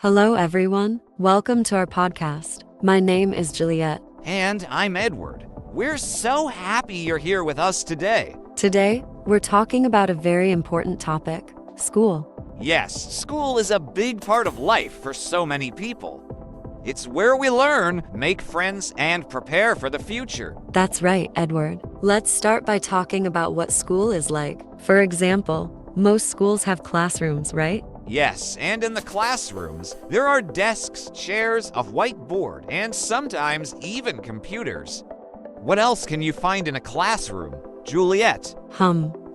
Hello, everyone. Welcome to our podcast. My name is Juliet. And I'm Edward. We're so happy you're here with us today. Today, we're talking about a very important topic, school. Yes, school is a big part of life for so many people. It's where we learn, make friends, and prepare for the future. That's right, Edward. Let's start by talking about what school is like. For example, most schools have classrooms, right? Yes, and in the classrooms, there are desks, chairs, a whiteboard, and sometimes even computers. What else can you find in a classroom, Juliet?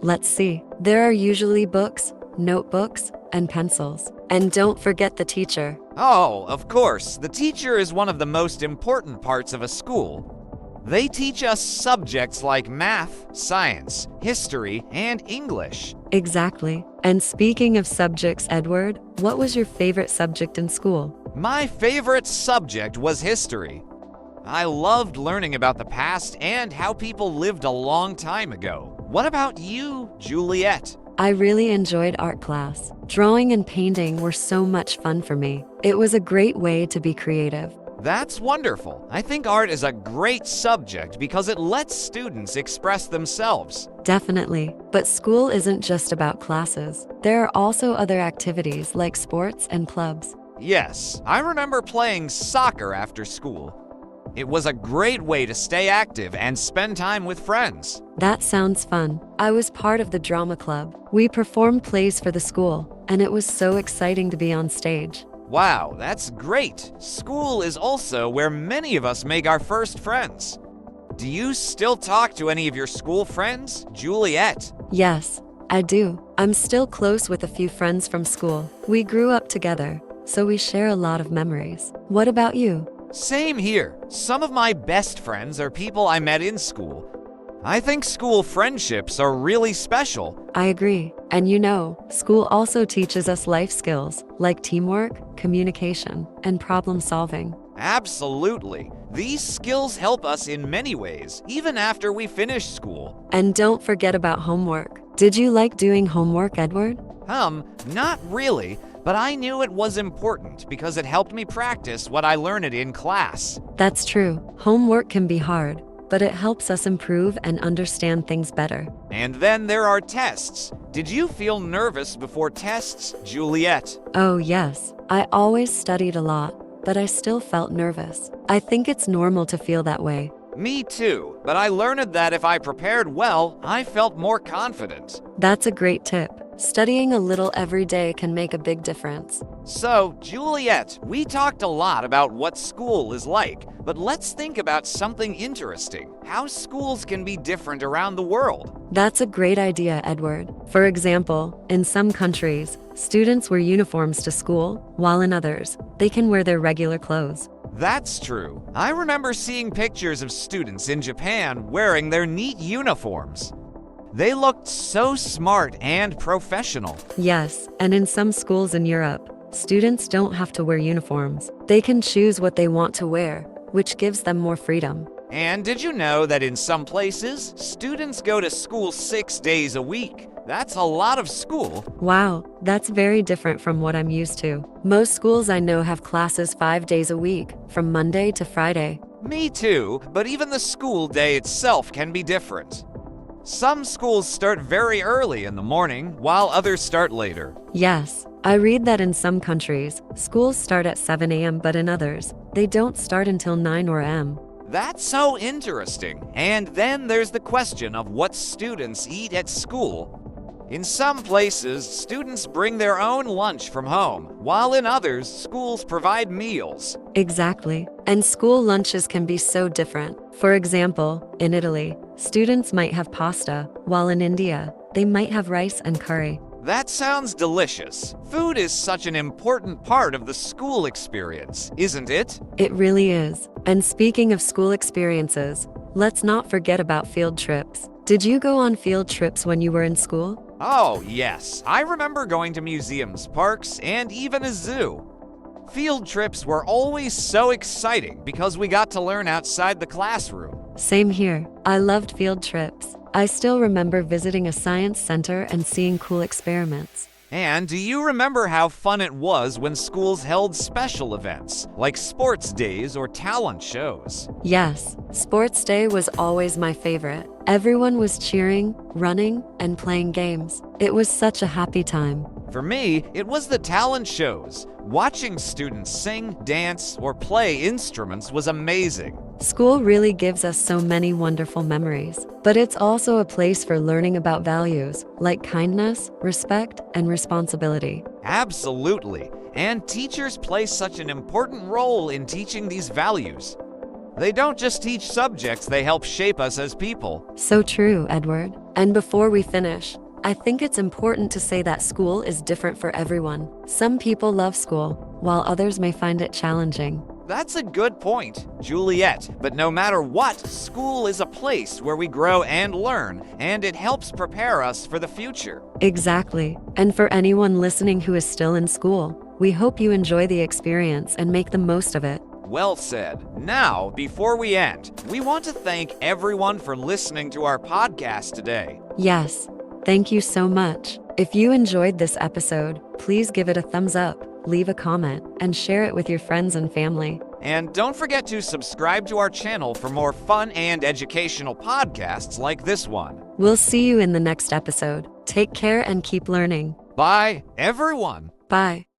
Let's see. There are usually books, notebooks, and pencils. And don't forget the teacher. Oh, of course, the teacher is one of the most important parts of a school. They teach us subjects like math, science, history, and English. Exactly. And speaking of subjects, Edward, what was your favorite subject in school? My favorite subject was history. I loved learning about the past and how people lived a long time ago. What about you, Juliet? I really enjoyed art class. Drawing and painting were so much fun for me. It was a great way to be creative. That's wonderful. I think art is a great subject because it lets students express themselves. Definitely. But school isn't just about classes. There are also other activities like sports and clubs. Yes, I remember playing soccer after school. It was a great way to stay active and spend time with friends. That sounds fun. I was part of the drama club. We performed plays for the school, and it was so exciting to be on stage. Wow, that's great. School is also where many of us make our first friends. Do you still talk to any of your school friends, Juliet? Yes, I do. I'm still close with a few friends from school. We grew up together, so we share a lot of memories. What about you? Same here. Some of my best friends are people I met in school. I think school friendships are really special. I agree. And school also teaches us life skills like teamwork, communication, and problem solving. Absolutely. These skills help us in many ways, even after we finish school. And don't forget about homework. Did you like doing homework, Edward? Not really, but I knew it was important because it helped me practice what I learned in class. That's true. Homework can be hard, but it helps us improve and understand things better. And then there are tests. Did you feel nervous before tests, Juliet? Oh, yes. I always studied a lot, but I still felt nervous. I think it's normal to feel that way. Me too, but I learned that if I prepared well, I felt more confident. That's a great tip. Studying a little every day can make a big difference. So, Juliet, we talked a lot about what school is like, but let's think about something interesting. How schools can be different around the world. That's a great idea, Edward. For example, in some countries, students wear uniforms to school, while in others, they can wear their regular clothes. That's true. I remember seeing pictures of students in Japan wearing their neat uniforms. They looked so smart and professional. Yes, and in some schools in Europe, students don't have to wear uniforms. They can choose what they want to wear, which gives them more freedom. And did you know that in some places, students go to school 6 days a week? That's a lot of school. Wow, that's very different from what I'm used to. Most schools I know have classes 5 days a week, from Monday to Friday. Me too, but even the school day itself can be different. Some schools start very early in the morning, while others start later. Yes, I read that in some countries, schools start at 7 a.m., but in others, they don't start until 9 or m. That's so interesting. And then there's the question of what students eat at school. In some places, students bring their own lunch from home, while in others, schools provide meals. Exactly. And school lunches can be so different. For example, in Italy, students might have pasta, while in India, they might have rice and curry. That sounds delicious. Food is such an important part of the school experience, isn't it? It really is. And speaking of school experiences, let's not forget about field trips. Did you go on field trips when you were in school? Oh, yes. I remember going to museums, parks, and even a zoo. Field trips were always so exciting because we got to learn outside the classroom. Same here. I loved field trips. I still remember visiting a science center and seeing cool experiments. And do you remember how fun it was when schools held special events, like sports days or talent shows? Yes, sports day was always my favorite. Everyone was cheering, running, and playing games. It was such a happy time. For me, it was the talent shows. Watching students sing, dance, or play instruments was amazing. School really gives us so many wonderful memories, but it's also a place for learning about values like kindness, respect, and responsibility. Absolutely. And teachers play such an important role in teaching these values. They don't just teach subjects, they help shape us as people. So true, Edward. And before we finish, I think it's important to say that school is different for everyone. Some people love school, while others may find it challenging. That's a good point, Juliet. But no matter what, school is a place where we grow and learn, and it helps prepare us for the future. Exactly. And for anyone listening who is still in school, we hope you enjoy the experience and make the most of it. Well said. Now, before we end, we want to thank everyone for listening to our podcast today. Yes, thank you so much. If you enjoyed this episode, please give it a thumbs up, leave a comment, and share it with your friends and family. And don't forget to subscribe to our channel for more fun and educational podcasts like this one. We'll see you in the next episode. Take care and keep learning. Bye, everyone. Bye.